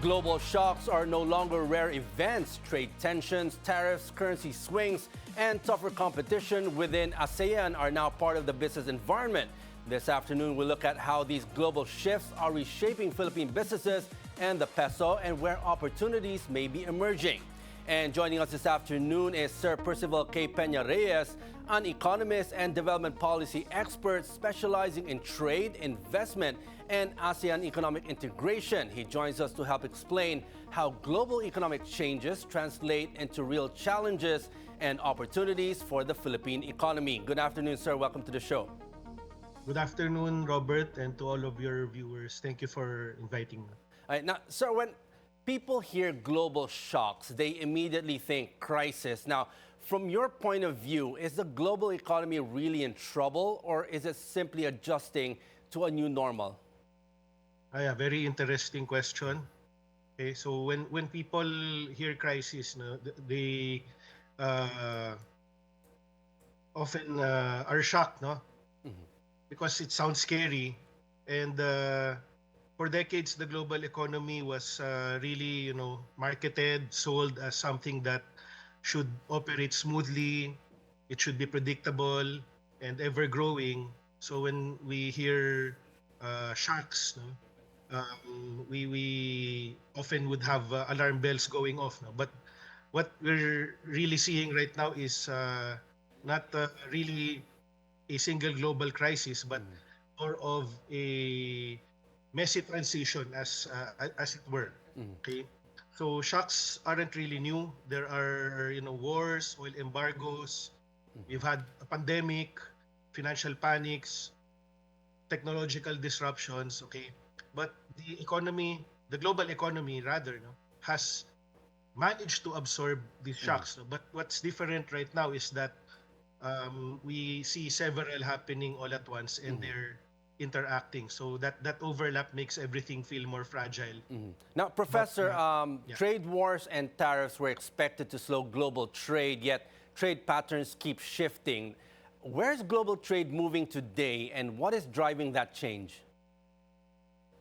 Global shocks are no longer rare events. Trade tensions, tariffs, currency swings, and tougher competition within ASEAN are now part of the business environment. This afternoon, we'll look at how these global shifts are reshaping Philippine businesses and the peso and where opportunities may be emerging. And joining us this afternoon is Sir Percival K. Peña Reyes, an economist and development policy expert specializing in trade, investment, and ASEAN economic integration. He joins us to help explain how global economic changes translate into real challenges and opportunities for the Philippine economy. Good afternoon, sir. Welcome to the show. Good afternoon, Robert, and to all of your viewers. Thank you for inviting me. All right, now, sir, when people hear global shocks, they immediately think crisis. Now, from your point of view, is the global economy really in trouble, or is it simply adjusting to a new normal? Yeah, very interesting question. Okay, so when people hear crisis, no, they uh, often are shocked, no, because it sounds scary, and for decades the global economy was really, marketed, sold as something that should operate smoothly, it should be predictable and ever growing. So when we hear shocks, no, we often would have alarm bells going off. No? But what we're really seeing right now is not really a single global crisis, but more of a messy transition, as it were. Okay, so shocks aren't really new. There are wars, oil embargoes. We've had a pandemic, financial panics, technological disruptions. Okay, but the global economy rather, no, has managed to absorb these shocks. No? But what's different right now is that we see several happening all at once, and they're interacting. So that overlap makes everything feel more fragile. Now, Professor, Yeah. trade wars and tariffs were expected to slow global trade, yet trade patterns keep shifting. Where's global trade moving today, and what is driving that change?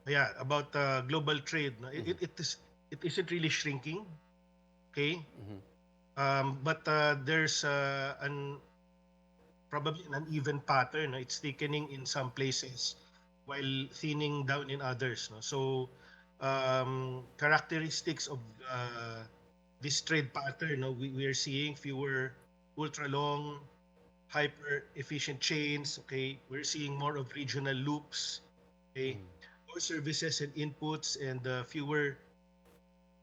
Yeah, about global trade, no, it isn't really shrinking. Okay, but there's probably an uneven pattern. No? It's thickening in some places while thinning down in others. No? So characteristics of this trade pattern, no, we are seeing fewer ultra long, hyper efficient chains. Okay, we're seeing more of regional loops. Okay, more services and inputs, and fewer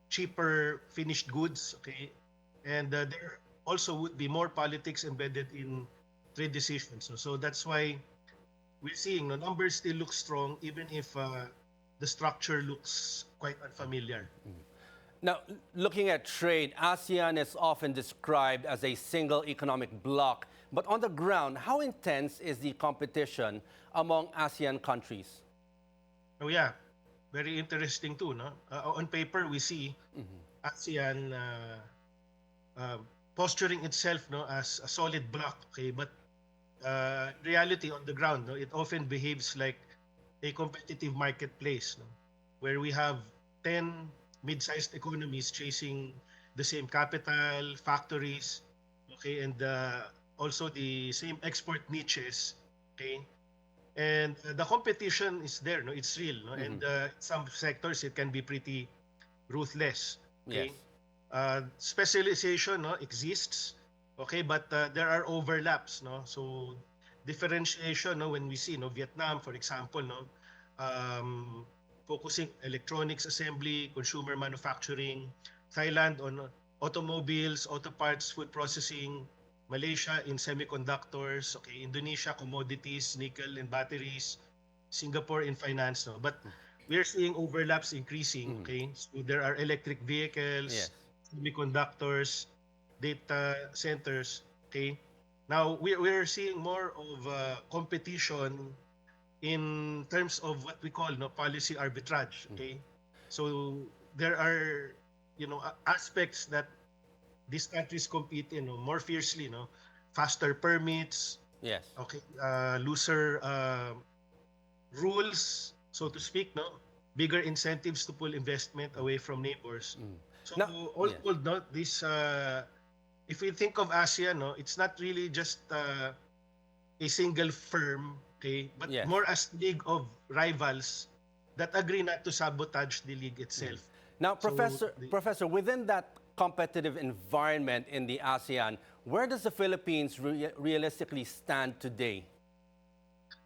cheaper finished goods. Okay, and there also would be more politics embedded in trade decisions. So that's why we're seeing the numbers still look strong, even if the structure looks quite unfamiliar. Now, looking at trade, ASEAN is often described as a single economic bloc. But on the ground, how intense is the competition among ASEAN countries? Oh yeah, very interesting too. No, on paper we see ASEAN uh, posturing itself, no, as a solid bloc. Okay, but reality on the ground, no, it often behaves like a competitive marketplace, no, where we have 10 mid-sized economies chasing the same capital, factories, okay, and also the same export niches, okay, and the competition is there, no, it's real, no, and some sectors it can be pretty ruthless, Yes. okay. Specialization, no, exists, okay, but there are overlaps, no. So differentiation, no, when we see, no, Vietnam, for example, no, um, focusing electronics assembly, consumer manufacturing, Thailand on automobiles, auto parts, food processing, Malaysia in semiconductors, okay, Indonesia commodities, nickel and batteries, Singapore in finance, no. But we're seeing overlaps increasing, okay. So there are electric vehicles, Yes. semiconductors, data centers, okay. Now we're seeing more of competition in terms of what we call, no, policy arbitrage, okay. So there are aspects that these countries compete in, no, more fiercely, no, faster permits, Yes. okay, looser rules, so to speak, no, bigger incentives to pull investment away from neighbors. So Now, all yes. told, no, this if we think of ASEAN, no, it's not really just a single firm, okay, but Yes. more as league of rivals that agree not to sabotage the league itself. Now, So Professor, within that competitive environment in the ASEAN, where does the Philippines realistically stand today?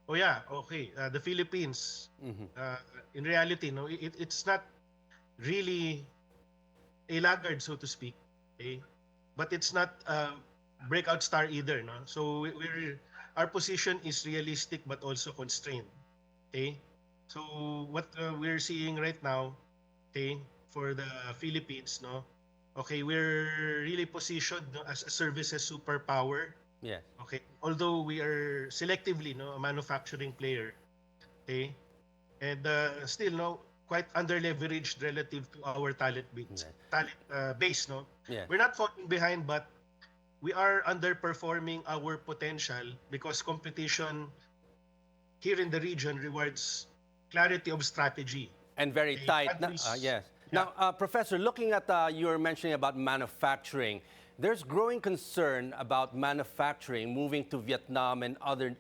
oh yeah, okay, the Philippines, uh, in reality, no, it's not really a laggard, so to speak, okay, but it's not a breakout star either, no. So our position is realistic but also constrained, okay. So what we're seeing right now, okay, for the Philippines, no, okay, we're really positioned, no, as a services superpower, Yes. okay, although we are selectively, no, a manufacturing player, okay, and still, no, quite under leveraged relative to our Yes. talent base, no. Yes. We're not falling behind, but we are underperforming our potential because competition here in the region rewards clarity of strategy. And very Okay, tight. countries, Yes. yeah, Now, Professor, looking at you were mentioning about manufacturing, there's growing concern about manufacturing moving to Vietnam and other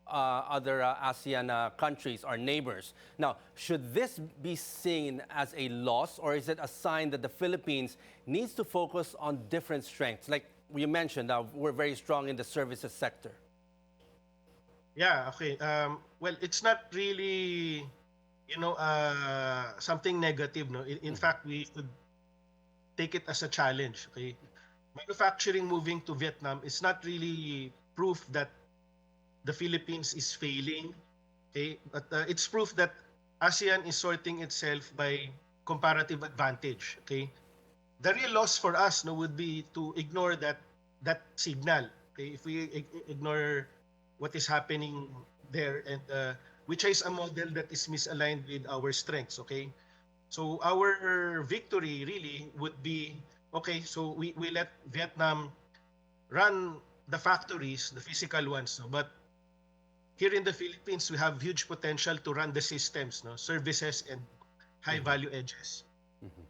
ASEAN countries, our neighbors. Now, should this be seen as a loss, or is it a sign that the Philippines needs to focus on different strengths? Like you mentioned, we're very strong in the services sector. yeah, okay. Well, it's not really, something negative, no. In fact, we should take it as a challenge. Okay, manufacturing moving to Vietnam is not really proof that the Philippines is failing. Okay, but it's proof that ASEAN is sorting itself by comparative advantage. Okay, the real loss for us, no, would be to ignore that signal. Okay, if we ignore what is happening there, and we chase a model that is misaligned with our strengths. Okay, so our victory really would be, okay, so we let Vietnam run the factories, the physical ones, no? But here in the Philippines, we have huge potential to run the systems, no, services and high value edges.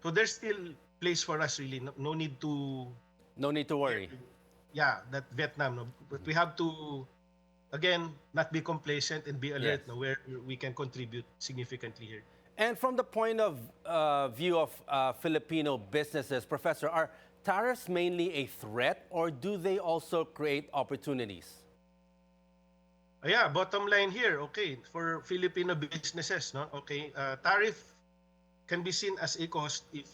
So there's still place for us really. No need to, No need to worry. yeah, that Vietnam, no, but we have to again not be complacent and be Yes. alert, no, where we can contribute significantly here. And from the point of view of Filipino businesses, Professor, are tariffs mainly a threat, or do they also create opportunities? Yeah, bottom line here, okay, for Filipino businesses, no, okay, tariff can be seen as a cost if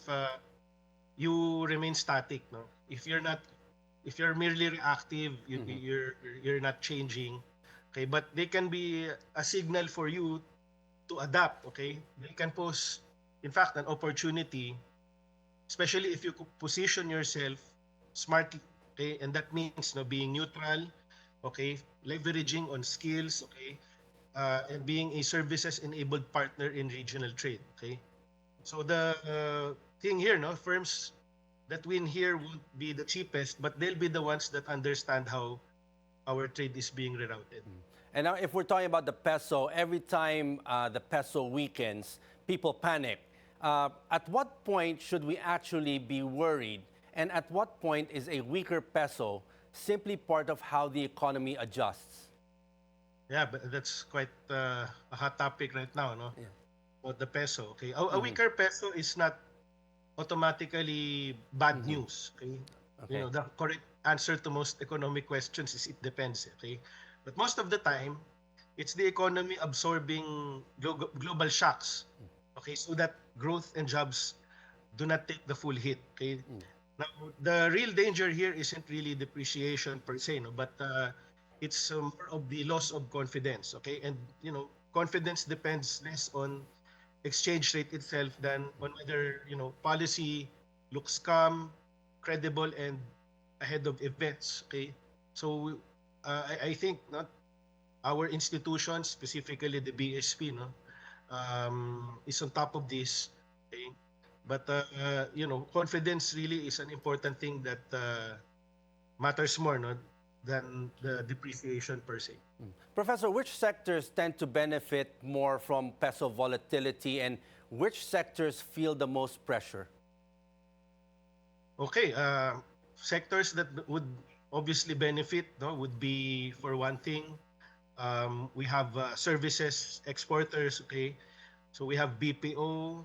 you remain static, no. If you're merely reactive, you're not changing, okay. But they can be a signal for you to adapt, okay. They can pose, in fact, an opportunity, especially if you position yourself smartly, okay, and that means, no, being neutral, okay, leveraging on skills, okay, and being a services enabled partner in regional trade, okay. So the thing here, no, firms that win here won't be the cheapest, but they'll be the ones that understand how our trade is being rerouted. And now, if we're talking about the peso, every time the peso weakens, people panic. At what point should we actually be worried? And at what point is a weaker peso simply part of how the economy adjusts? Yeah, but that's quite a hot topic right now, no? About the peso. Okay, a weaker peso is not automatically bad news. Okay, Okay. the correct answer to most economic questions is it depends. Okay, but most of the time, it's the economy absorbing global shocks. Okay, so that growth and jobs do not take the full hit. Okay, now the real danger here isn't really depreciation per se, no, but it's more of the loss of confidence. Okay, and confidence depends less on exchange rate itself than on whether policy looks calm, credible, and ahead of events. Okay, so I think not our institutions, specifically the BSP, no, is on top of this. Okay, but confidence really is an important thing that matters more, no, than the depreciation per se. Professor, which sectors tend to benefit more from peso volatility, and which sectors feel the most pressure? Okay, sectors that would obviously benefit, no, would be, for one thing, we have services exporters. Okay, so we have BPO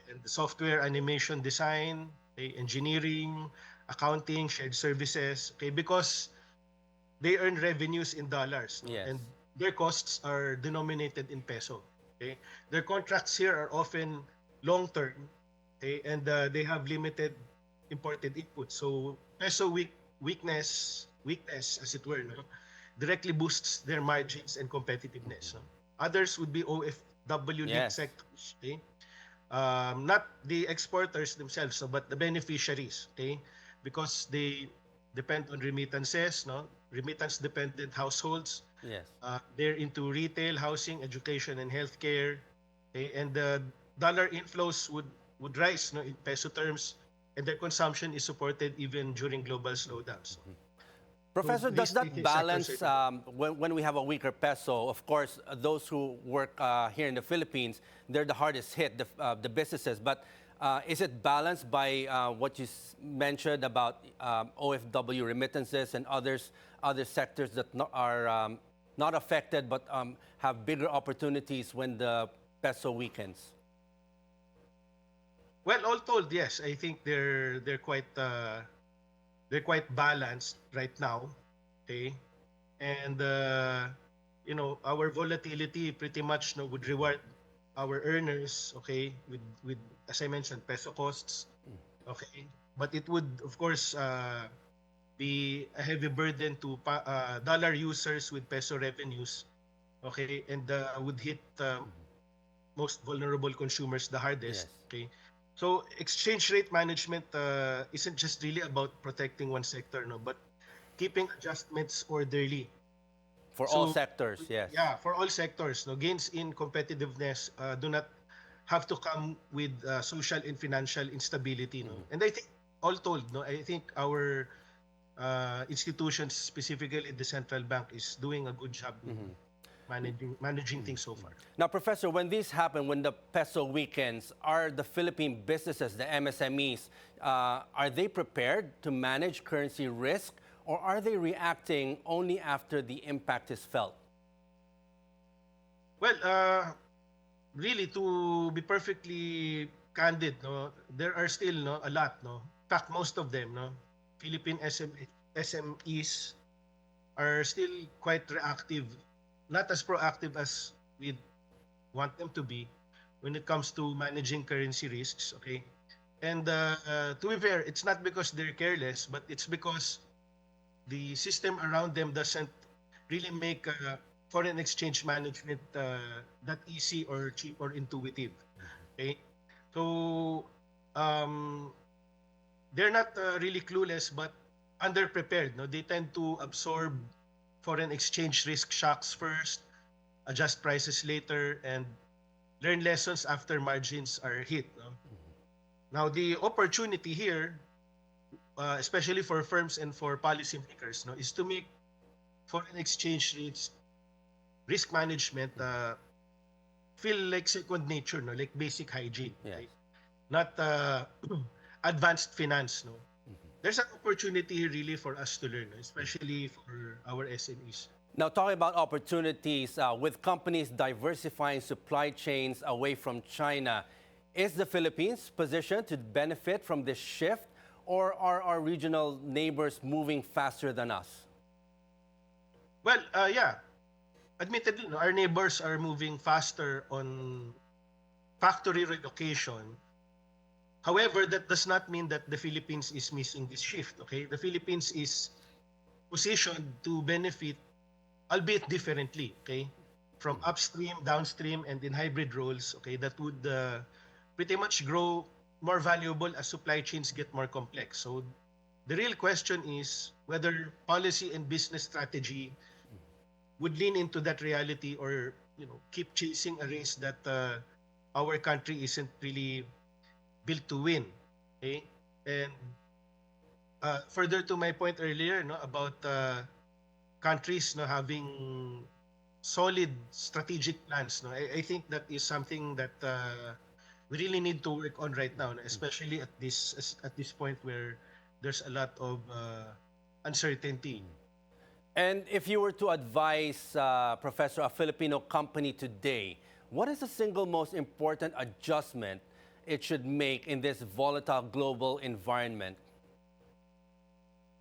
and the software, animation, design, okay, engineering, accounting, shared services. Okay, because they earn revenues in dollars, no? Yes. And their costs are denominated in peso. Okay, their contracts here are often long term. Okay, and they have limited imported inputs. So peso weakness as it were, no, directly boosts their margins and competitiveness. No? Others would be OFW linked Yes. sectors. Okay, not the exporters themselves, no, but the beneficiaries. Okay, because they depend on remittances, no, remittance dependent households. Yes. They're into retail, housing, education, and healthcare. Okay, and the dollar inflows would rise, no, in peso terms, and their consumption is supported even during global slowdowns. Professor, does These that three balance sectors are when we have a weaker peso? Of course, those who work here in the Philippines, they're the hardest hit, the businesses. But is it balanced by what you mentioned about OFW remittances and other sectors that are not affected but have bigger opportunities when the peso weakens? well, all told, yes. I think they're quite balanced right now. Okay, and our volatility pretty much, no, would reward our earners. Okay, with as I mentioned, peso costs. Okay, but it would of course be a heavy burden to dollar users with peso revenues. Okay, and would hit most vulnerable consumers the hardest. Yes. Okay, so exchange rate management isn't just really about protecting one sector, no, but keeping adjustments orderly. For all So sectors, yes. yeah, for all sectors, no, gains in competitiveness do not have to come with social and financial instability, no. And I think all told, no, I think our institutions, specifically the central bank, is doing a good job in managing things so far. Now, Professor, when this happens, when the peso weakens, are the Philippine businesses, the MSMEs, are they prepared to manage currency risk, or are they reacting only after the impact is felt? Well, really, to be perfectly candid, no, there are still, no, a lot, no. In fact, most of them, no, Philippine SMEs are still quite reactive, not as proactive as we want them to be when it comes to managing currency risks. Okay, and to be fair, it's not because they're careless, but it's because the system around them doesn't really make foreign exchange management that easy or cheap or intuitive. Okay, so um, they're not really clueless, but underprepared. No, they tend to absorb foreign exchange risk shocks first, adjust prices later, and learn lessons after margins are hit. No? Now, the opportunity here, especially for firms and for policymakers, no, is to make foreign exchange risk management feel like second nature, no, like basic hygiene, Yes. right? Not advanced finance. No, there's an opportunity here really for us to learn, no, especially for our SMEs. Now, talking about opportunities, with companies diversifying supply chains away from China, is the Philippines positioned to benefit from this shift, or are our regional neighbors moving faster than us? Well, yeah, admittedly, no, our neighbors are moving faster on factory relocation. However, that does not mean that the Philippines is missing this shift. Okay, the Philippines is positioned to benefit, albeit differently. Okay, from upstream, downstream, and in hybrid roles. Okay, that would pretty much grow more valuable as supply chains get more complex. So the real question is whether policy and business strategy would lean into that reality, or keep chasing a race that our country isn't really built to win. Okay, and further to my point earlier, no, about countries, no, having solid strategic plans, no, I think that is something that we really need to work on right now, especially at this point where there's a lot of uncertainty. And if you were to advise, Professor, a Filipino company today, what is the single most important adjustment it should make in this volatile global environment?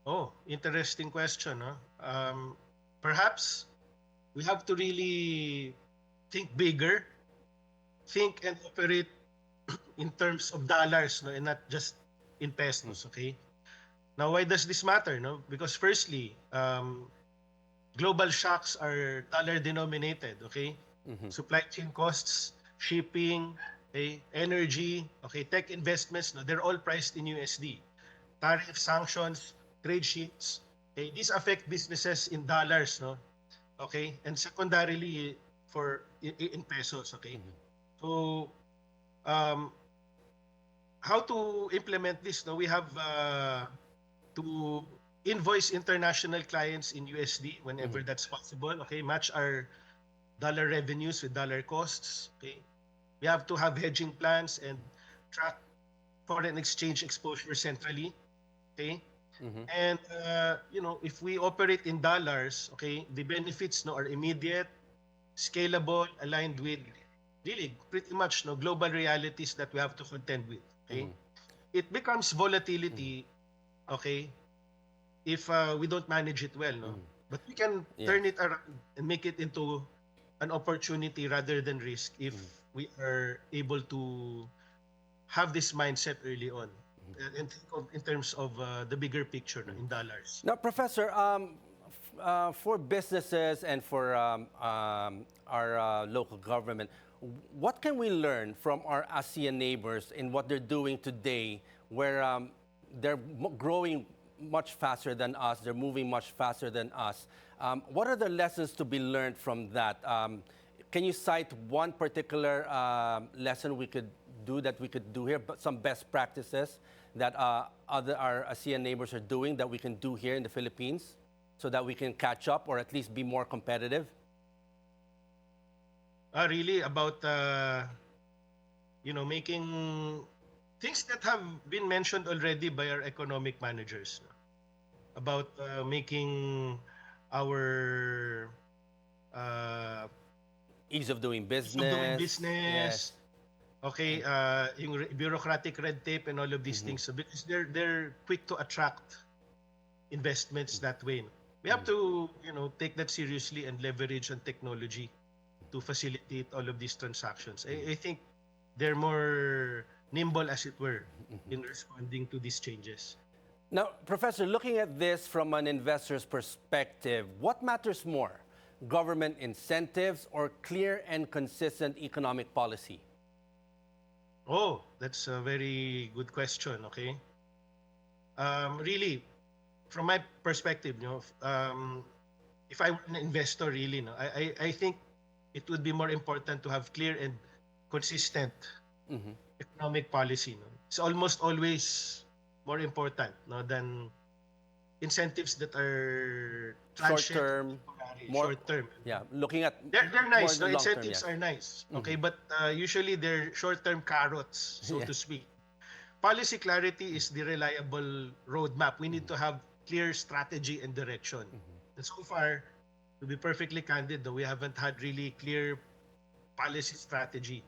Oh, interesting question. Huh? Perhaps we have to really think bigger, think and operate in terms of dollars, no, and not just in pesos. Okay. Now, why does this matter? No, because firstly, global shocks are dollar denominated. Okay, supply chain costs, shipping, okay, energy, okay, tech investments. No, they're all priced in USD. Tariff sanctions, trade sheets. Okay, these affect businesses in dollars. No, okay, and secondarily for in pesos. Okay, so um, how to implement this? No, we have to invoice international clients in USD whenever that's possible. Okay, match our dollar revenues with dollar costs. Okay, we have to have hedging plans and track foreign exchange exposure centrally. Okay, and if we operate in dollars, okay, the benefits no are immediate, scalable, aligned with really pretty much no global realities that we have to contend with. Okay, it becomes volatility. Okay, if we don't manage it well, no? But we can Yeah. turn it around and make it into an opportunity rather than risk if we are able to have this mindset early on and think of in terms of the bigger picture no, in dollars. Now, Professor, for businesses and for our local government, what can we learn from our ASEAN neighbors in what they're doing today, where they're growing much faster than us, they're moving much faster than us? What are the lessons to be learned from that? Can you cite one particular lesson we could do here, but some best practices that our ASEAN neighbors are doing that we can do here in the Philippines so that we can catch up or at least be more competitive? Really about making things that have been mentioned already by our economic managers no? About making our uh, Ease of doing ease of doing business. business. Yes. Okay, yung bureaucratic red tape and all of these things. So because they're quick to attract investments that way. We have to, take that seriously and leverage on technology to facilitate all of these transactions. I think they're more nimble, as it were, in responding to these changes. Now, Professor, looking at this from an investor's perspective, what matters more, government incentives or clear and consistent economic policy? Oh, that's a very good question. Okay, really, from my perspective, if I were an investor, really, no, I think it would be more important to have clear and consistent economic policy. No? It's almost always more important no, than incentives that are Short transient, term, temporary, more, short term. yeah, looking at They're more nice. in No, the long term, incentives yes. are nice. Okay, but usually they're short-term carrots, so Yeah. to speak. Policy clarity is the reliable roadmap. We need to have clear strategy and direction. And so far, to be perfectly candid, though, we haven't had really clear policy strategy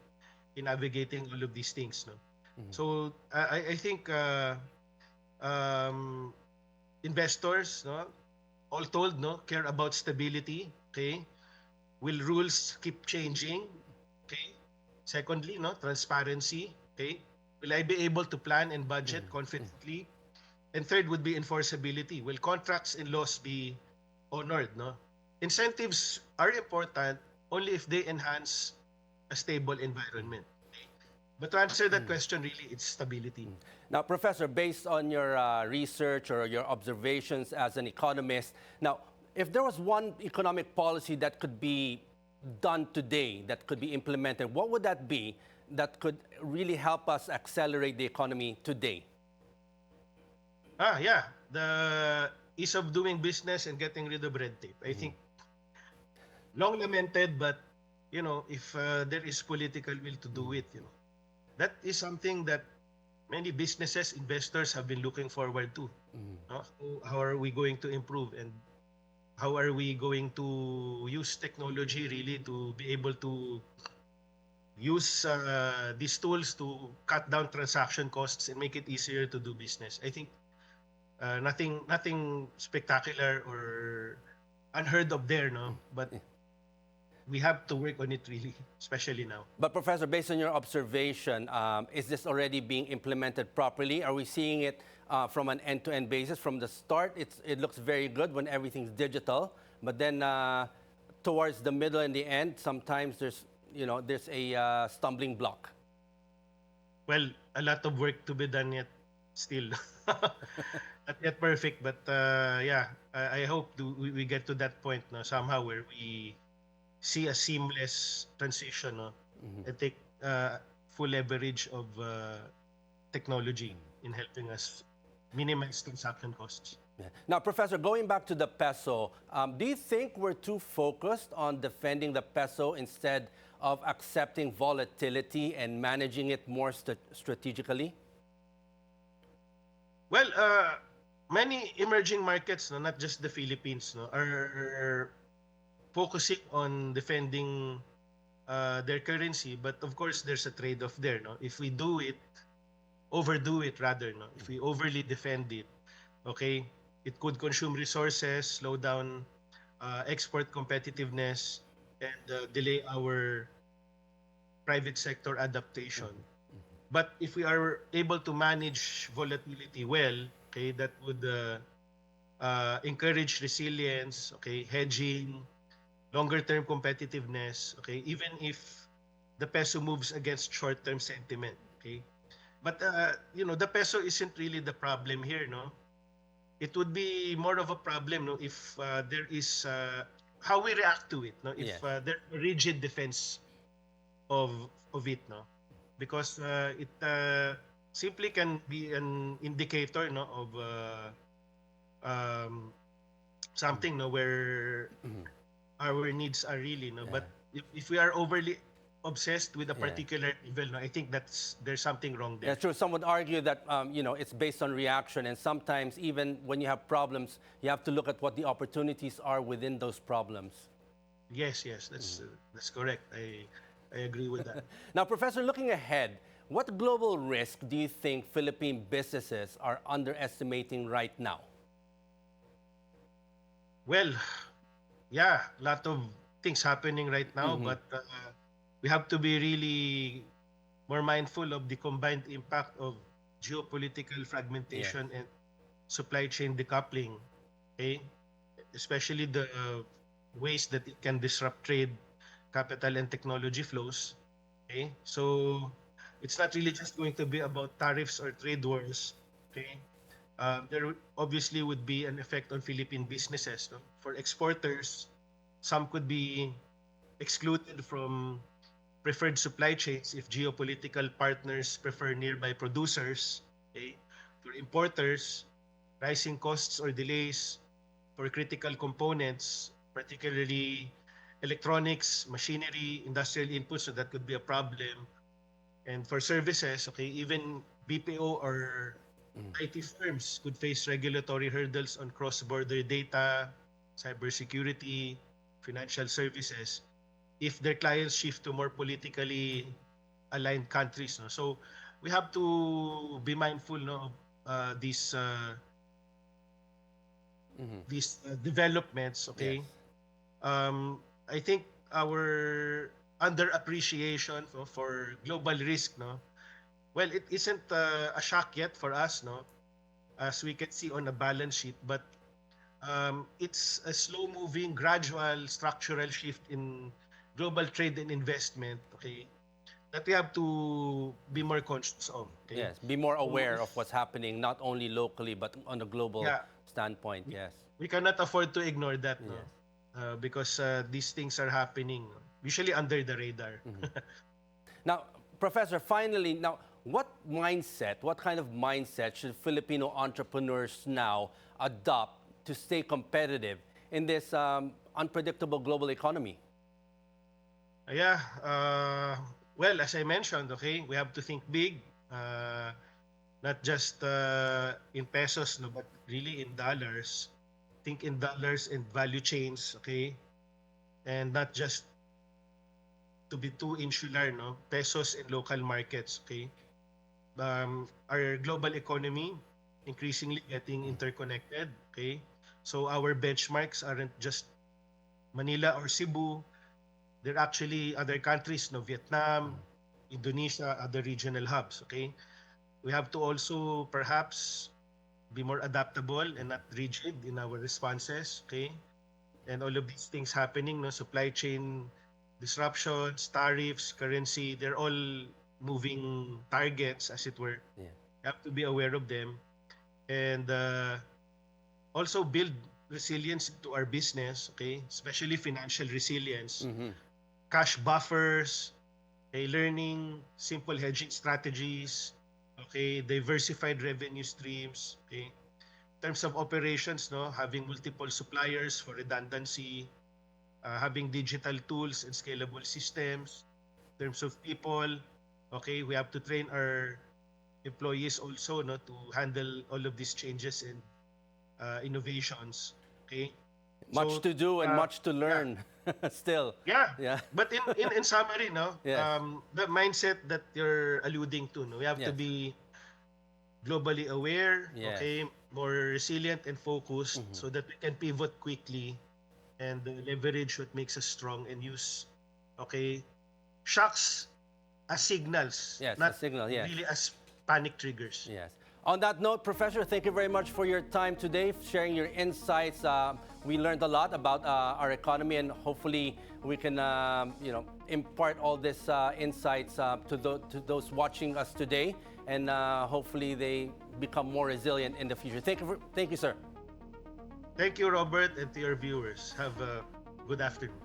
in navigating all of these things. No? So I think um, investors, no, all told, no, care about stability. Okay, will rules keep changing? Okay. Secondly, no, transparency. Okay. Will I be able to plan and budget confidently? And third would be enforceability. Will contracts and laws be honored? No. Incentives are important only if they enhance a stable environment. But to answer that question, really, it's stability. Now, Professor, based on your research or your observations as an economist, now, if there was one economic policy that could be done today, that could be implemented, what would that be that could really help us accelerate the economy today? Yeah, the ease of doing business and getting rid of red tape. I think long lamented, but if there is political will to do it, that is something that many businesses, investors have been looking forward to. No? How are we going to improve, and how are we going to use technology really to be able to use these tools to cut down transaction costs and make it easier to do business. I think nothing spectacular or unheard of there, no. But we have to work on it really, especially now. But Professor, based on your observation, is this already being implemented properly? Are we seeing it from an end-to-end basis? From the start, it looks very good when everything's digital, but then towards the middle and the end, sometimes there's a stumbling block. Well, a lot of work to be done yet, still. Not yet perfect, but yeah, I hope we get to that point, no, somehow where we see a seamless transition, no, and take full leverage of technology in helping us minimize transaction costs. Yeah. Now, Professor, going back to the peso, do you think we're too focused on defending the peso instead of accepting volatility and managing it more strategically? Well, many emerging markets, no, not just the Philippines, no, are focusing on defending their currency, but of course there's a trade-off there, no. If we overdo it rather, no. If we overly defend it, okay, it could consume resources, slow down export competitiveness, and delay our private sector adaptation. But if we are able to manage volatility well, okay, that would encourage resilience, okay, hedging, longer-term competitiveness, okay, even if the peso moves against short-term sentiment, okay. But the peso isn't really the problem here, no. It would be more of a problem, no, if there is how we react to it, no. If Yes. there's a rigid defense of it, no, because it simply can be an indicator, no, of something, no, where our needs are really, no. But if we are overly obsessed with a Yeah. particular evil, no, I think there's something wrong there. Yeah, true. Some would argue that it's based on reaction, and sometimes even when you have problems, you have to look at what the opportunities are within those problems. Yes, that's correct. I agree with that. Now, Professor, looking ahead, what global risk do you think Philippine businesses are underestimating right now? Well, yeah, a lot of things happening right now, but we have to be really more mindful of the combined impact of geopolitical fragmentation and supply chain decoupling, okay? Especially the ways that it can disrupt trade, capital, and technology flows, okay? So it's not really just going to be about tariffs or trade wars, okay? There obviously would be an effect on Philippine businesses, no? For exporters, some could be excluded from preferred supply chains if geopolitical partners prefer nearby producers. Okay? For importers, rising costs or delays for critical components, particularly electronics, machinery, industrial inputs, so that could be a problem. And for services, okay, even BPO or IT firms could face regulatory hurdles on cross-border data, cybersecurity, financial services if their clients shift to more politically aligned countries, no. So we have to be mindful, no, of these developments, okay. Yes. I think our underappreciation for global risk, no, well, it isn't a shock yet for us, no, as we can see on the balance sheet, but it's a slow-moving, gradual, structural shift in global trade and investment, okay, that we have to be more conscious of. Okay? Yes, be more aware of what's happening, not only locally, but on a global Yeah. standpoint, yes. We cannot afford to ignore that, no? Yes. Because these things are happening, usually under the radar. Now, Professor, finally, now, what kind of mindset should Filipino entrepreneurs now adopt to stay competitive in this unpredictable global economy? Yeah, Well, as I mentioned, okay, we have to think big, not just in pesos, no, but really in dollars. Think in dollars and value chains, okay, and not just to be too insular, no, pesos in local markets, okay. Our global economy increasingly getting interconnected, okay. So our benchmarks aren't just Manila or Cebu. They're actually other countries, no, Vietnam, Indonesia, other regional hubs, okay. We have to also perhaps be more adaptable and not rigid in our responses, okay. And all of these things happening, no, supply chain disruptions, tariffs, currency, they're all moving targets, as it were. Yeah. You have to be aware of them and also build resilience to our business, okay, especially financial resilience, cash buffers, okay, learning simple hedging strategies, okay, diversified revenue streams, okay. In terms of operations, no, having multiple suppliers for redundancy, having digital tools and scalable systems. In terms of people, okay, we have to train our employees also, no, to handle all of these changes and innovations. Okay, Much so to do and much to yeah, learn still. yeah. Yeah. But in summary, no, Yes. the mindset that you're alluding to, no, we have to Yes. be globally aware, Yes. okay, more resilient and focused, so that we can pivot quickly and leverage what makes us strong and use, okay, shocks as signals, Yes, a not signal, yes. really as panic triggers. Yes. On that note, Professor, thank you very much for your time today, sharing your insights. We learned a lot about our economy, and hopefully we can, impart all these insights to those watching us today, and hopefully they become more resilient in the future. Thank you, sir. Thank you, Robert, and to your viewers. Have a good afternoon.